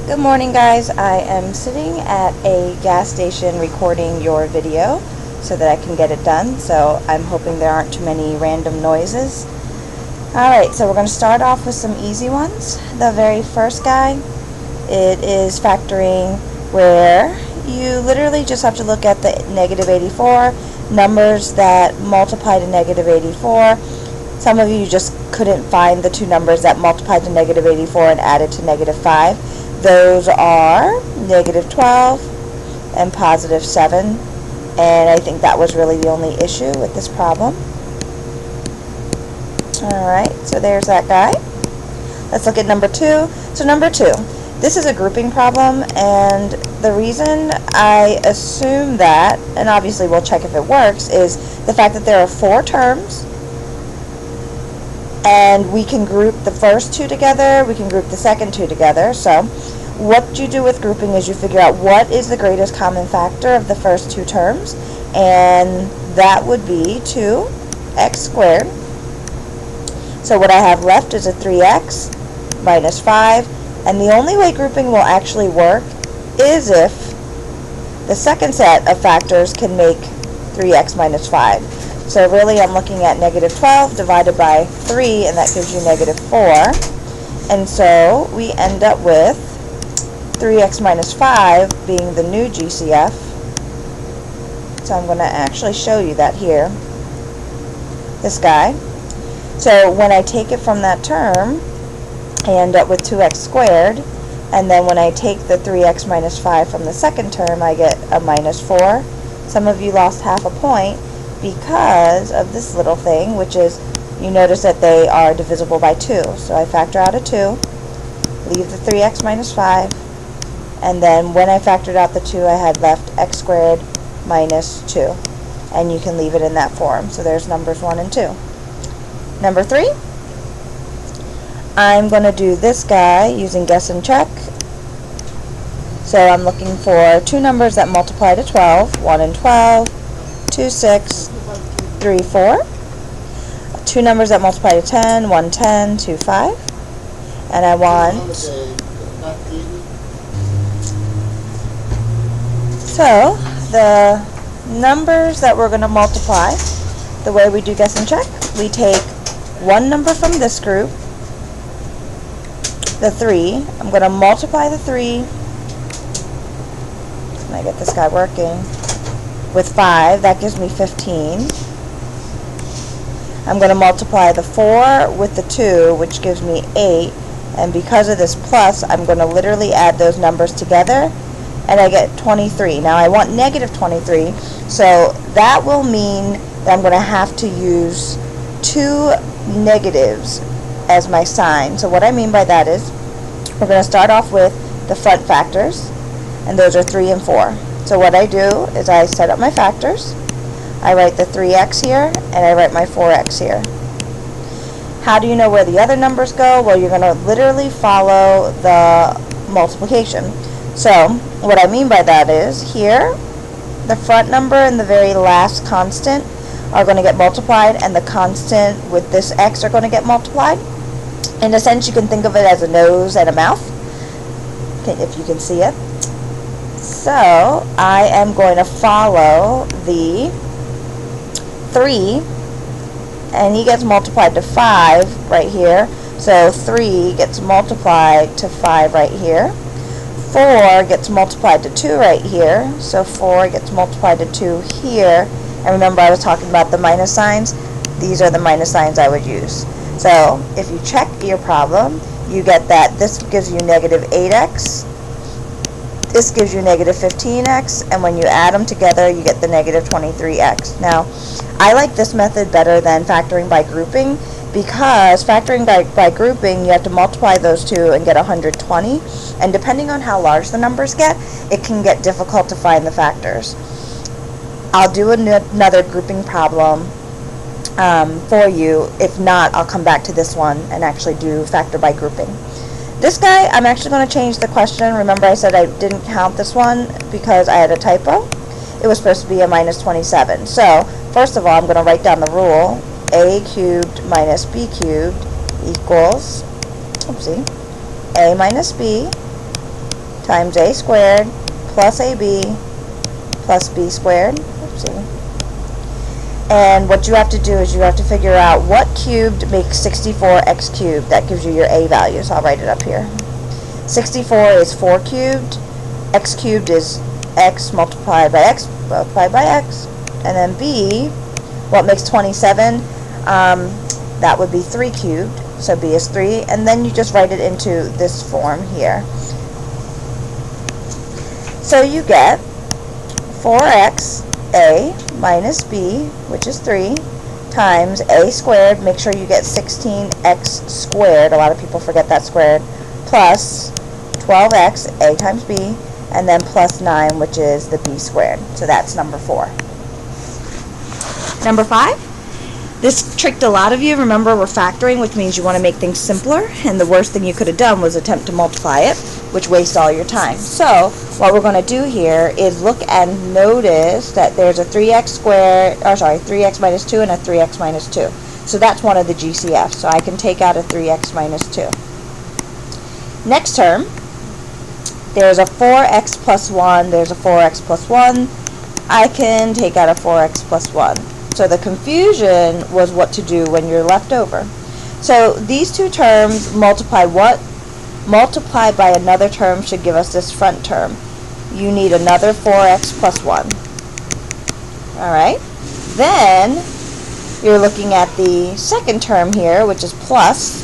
Good morning, guys. I am sitting at a gas station recording your video so that I can get it done. So I'm hoping there aren't too many random noises. Alright, so we're going to start off with some easy ones. The very first guy, it is factoring where you literally just have to look at the negative 84, numbers that multiply to negative 84. Some of you just couldn't find the two numbers that multiplied to negative 84 and added to negative 5. Those are negative 12 and positive 7, and I think that was really the only issue with this problem. Alright, so there's that guy. Let's look at number 2. So number 2, this is a grouping problem, and the reason I assume that, and obviously we'll check if it works, is the fact that there are 4 terms, and we can group the first 2 together, we can group the second 2 together. So what you do with grouping is you figure out what is the greatest common factor of the first 2 terms, and that would be 2x squared. So what I have left is a 3x minus 5, and the only way grouping will actually work is if the second set of factors can make 3x minus 5. So really I'm looking at negative 12 divided by 3, and that gives you negative 4. And so we end up with 3x minus 5 being the new GCF. So I'm going to actually show you that here. This guy. So when I take it from that term, I end up with 2x squared. And then when I take the 3x minus 5 from the second term, I get a minus 4. Some of you lost half a point because of this little thing, which is, you notice that they are divisible by 2. So I factor out a 2, leave the 3x minus 5, and then when I factored out the 2, I had left x squared minus 2. And you can leave it in that form. So there's numbers 1 and 2. Number 3, I'm going to do this guy using guess and check. So I'm looking for 2 numbers that multiply to 12, 1 and 12, 2, 6, 3, 4. 2 numbers that multiply to 10, 1, 10, 2, 5. And I want... So, the numbers that we're going to multiply, the way we do guess and check, we take one number from this group, the 3. I'm going to multiply the 3, and I get this guy working, with 5. That gives me 15. I'm going to multiply the 4 with the 2, which gives me 8. And because of this plus, I'm going to literally add those numbers together, and I get 23. Now I want negative 23, so that will mean that I'm going to have to use 2 negatives as my sign. So what I mean by that is, we're going to start off with the front factors, and those are 3 and 4. So what I do is I set up my factors, I write the 3x here, and I write my 4x here. How do you know where the other numbers go? Well, you're going to literally follow the multiplication. So what I mean by that is, here, the front number and the very last constant are going to get multiplied, and the constant with this x are going to get multiplied. In a sense, you can think of it as a nose and a mouth, if you can see it. So I am going to follow the 3, and he gets multiplied to 5 right here. So 3 gets multiplied to 5 right here. 4 gets multiplied to 2 right here. So 4 gets multiplied to 2 here. And remember, I was talking about the minus signs. These are the minus signs I would use. So if you check your problem, you get that this gives you negative 8x. This gives you negative 15x, and when you add them together, you get the negative 23x. Now, I like this method better than factoring by grouping, because factoring by grouping, you have to multiply those 2 and get 120, and depending on how large the numbers get, it can get difficult to find the factors. I'll do another grouping problem for you. If not, I'll come back to this one and actually do factor by grouping. This guy, I'm actually going to change the question. Remember, I said I didn't count this one because I had a typo. It was supposed to be a minus 27. So, first of all, I'm going to write down the rule. A cubed minus b cubed equals, oopsie, a minus b times a squared plus ab plus b squared. Oopsie. And what you have to do is you have to figure out what cubed makes 64x cubed. That gives you your a value, so I'll write it up here. 64 is 4 cubed. X cubed is x multiplied by x, multiplied by x. And then b, what makes 27? That would be 3 cubed. So b is 3. And then you just write it into this form here. So you get 4x a minus b, which is 3, times a squared. Make sure you get 16x squared. A lot of people forget that squared. Plus 12x, a times b, and then plus 9, which is the b squared. So that's number 4. Number 5. This tricked a lot of you. Remember, we're factoring, which means you want to make things simpler, and the worst thing you could have done was attempt to multiply it, which wastes all your time. So what we're going to do here is look and notice that there's a 3x squared, or sorry, 3x minus 2 and a 3x minus 2. So that's one of the GCFs. So I can take out a 3x minus 2. Next term, there's a 4x plus 1, there's a 4x plus 1. I can take out a 4x plus 1. So the confusion was what to do when you're left over. So these two terms multiply what? Multiply by another term should give us this front term. You need another 4x plus 1. Alright. Then you're looking at the second term here, which is plus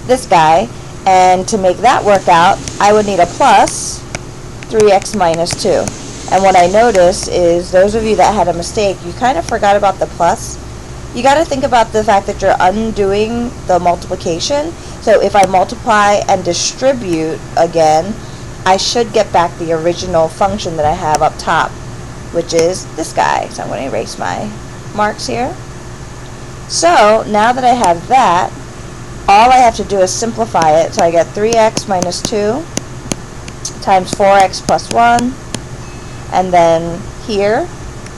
this guy. And to make that work out, I would need a plus 3x minus 2. And what I noticed is those of you that had a mistake, you kind of forgot about the plus. You got to think about the fact that you're undoing the multiplication. So if I multiply and distribute again, I should get back the original function that I have up top, which is this guy. So I'm going to erase my marks here. So now that I have that, all I have to do is simplify it. So I get 3x minus 2 times 4x plus 1. And then here,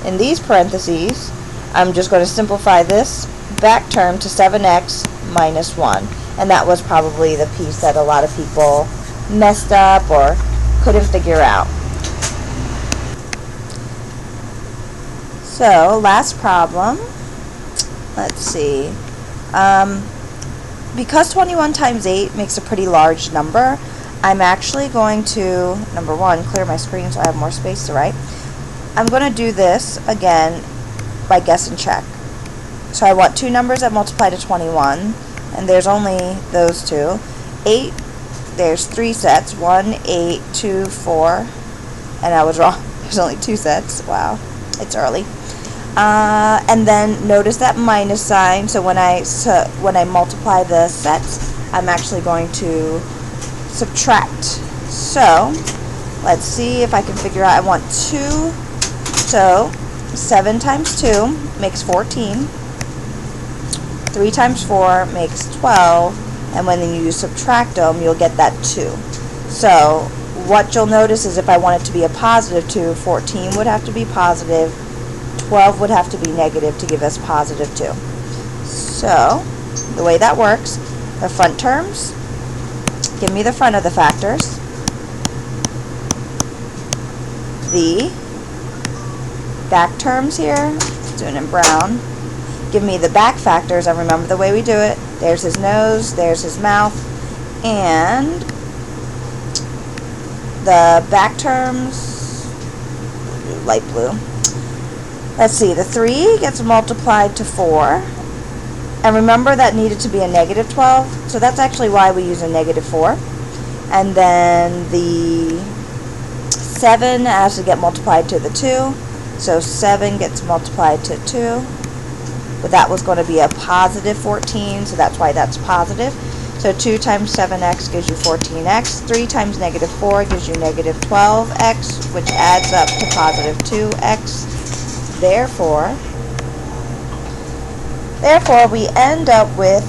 in these parentheses, I'm just going to simplify this back term to 7x minus 1. And that was probably the piece that a lot of people messed up or couldn't figure out. So, last problem. Let's see. Because 21 times 8 makes a pretty large number, I'm actually going to, number 1, clear my screen so I have more space to write. I'm going to do this again by guess and check. So I want two numbers that multiply to 21, and there's only those two. 8, there's 3 sets, 1, 8, 2, 4, and I was wrong. There's only 2 sets. Wow, it's early. And then notice that minus sign. So when I multiply the sets, I'm actually going to subtract. So let's see if I can figure out. I want 2. So 7 times 2 makes 14. 3 times 4 makes 12. And when you subtract them, you'll get that 2. So what you'll notice is if I want it to be a positive 2, 14 would have to be positive. 12 would have to be negative to give us positive 2. So the way that works, the front terms, give me the front of the factors. The back terms here, let's do it in brown, give me the back factors, and remember the way we do it. There's his nose, there's his mouth, and the back terms, light blue. Let's see, the 3 gets multiplied to 4. And remember that needed to be a negative 12. So that's actually why we use a negative 4. And then the 7 has to get multiplied to the 2. So 7 gets multiplied to 2. But that was going to be a positive 14, so that's why that's positive. So 2 times 7x gives you 14x. 3 times negative 4 gives you negative 12x, which adds up to positive 2x. Therefore, we end up with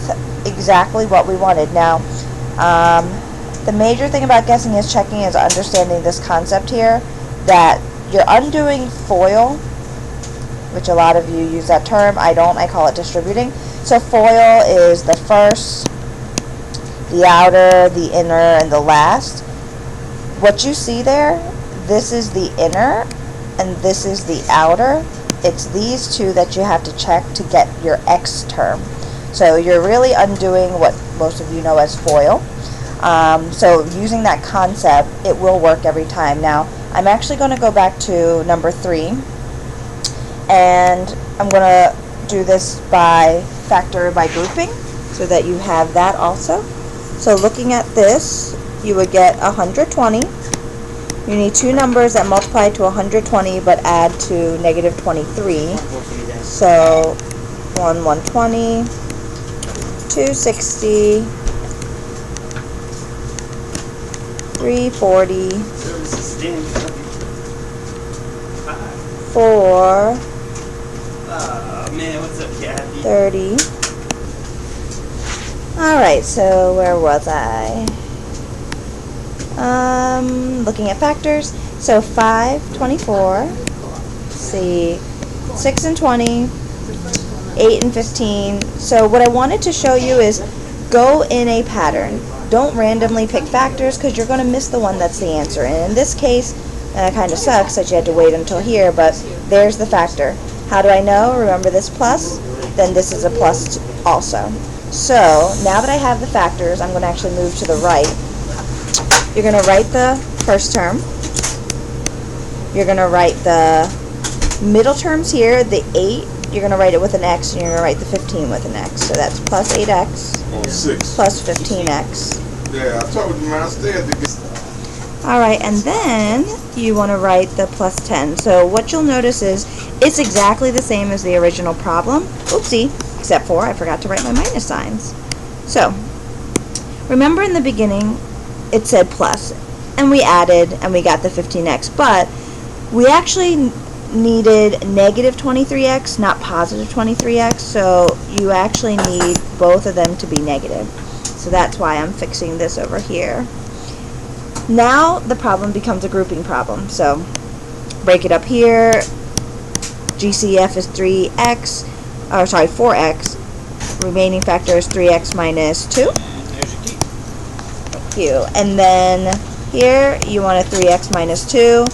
exactly what we wanted. Now, the major thing about guessing is checking is understanding this concept here, that you're undoing FOIL, which a lot of you use that term. I don't. I call it distributing. So FOIL is the first, the outer, the inner, and the last. What you see there, this is the inner and this is the outer. It's these two that you have to check to get your x term. So you're really undoing what most of you know as FOIL. So using that concept, it will work every time. Now, I'm actually going to go back to number 3, and I'm going to do this by factor by grouping so that you have that also. So looking at this, you would get 120. You need two numbers that multiply to 120 but add to negative 23. So 120, 260, 340, 4, man, what's up, Kathy? 30. Alright, so where was I? Looking at factors. So 5, 24, let's see, 6 and 20, 8 and 15. So what I wanted to show you is go in a pattern. Don't randomly pick factors because you're going to miss the one that's the answer. And in this case, it kind of sucks that you had to wait until here, but there's the factor. How do I know? Remember this plus? Then this is a plus also. So now that I have the factors, I'm going to actually move to the right. You're going to write the first term. You're going to write the middle terms here, the 8. You're going to write it with an x, and you're going to write the 15 with an x. So that's plus 8x plus 15x. Yeah, I told you, man, I stay at the... Alright, and then you want to write the plus 10. So what you'll notice is it's exactly the same as the original problem. Oopsie, except for I forgot to write my minus signs. So, remember in the beginning it said plus, and we added and we got the 15x, but we actually needed negative 23x, not positive 23x, so you actually need both of them to be negative. So that's why I'm fixing this over here. Now the problem becomes a grouping problem. So break it up here. GCF is 4x. Remaining factor is 3x minus 2. Thank you. And then here you want a 3x minus 2.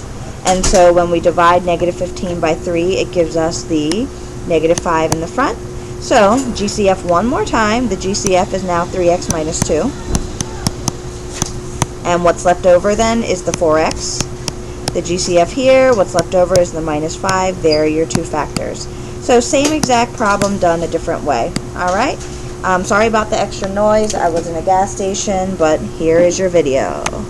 And so when we divide negative 15 by 3, it gives us the negative 5 in the front. So GCF one more time. The GCF is now 3x minus 2. And what's left over then is the 4x. The GCF here, what's left over is the minus 5. There are your two factors. So same exact problem done a different way. Alright? Sorry about the extra noise. I was in a gas station, but here is your video.